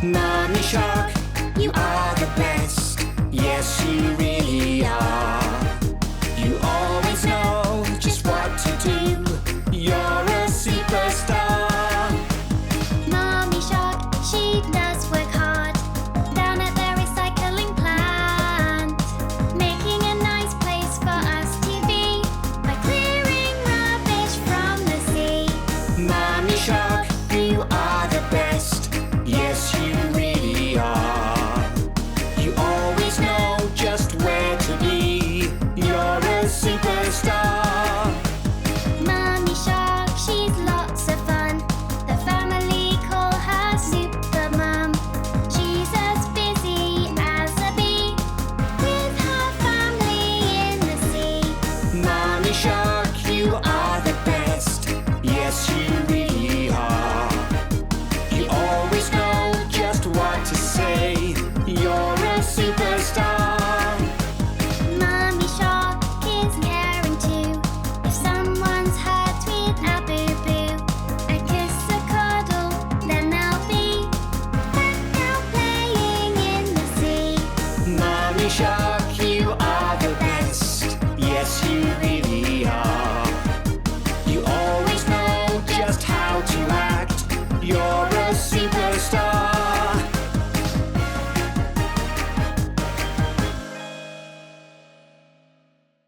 Mommy Shark, you are the best. Yes, you really are. You always know just what to do. You're a superstar. Mommy Shark, she does work hard down at the recycling plant, making a nice place for us to be by clearing rubbish from the sea. Mommy Shark, you are the best. Yes, you really are. You always know just where to be. You're a superstar. Mommy Shark, she's lots of fun. The family call her Super Mum. She's as busy as a bee with her family in the sea. Mommy Shark, you are the best. Yes, you really are. You always know just what to say. You're a superstar. Mommy Shark is caring too. If someone's hurt with a boo-boo, a kiss, a cuddle, then they'll be back out playing in the sea. Mommy Shark, you are the best. Yes, you really are. You always know just how to act. You're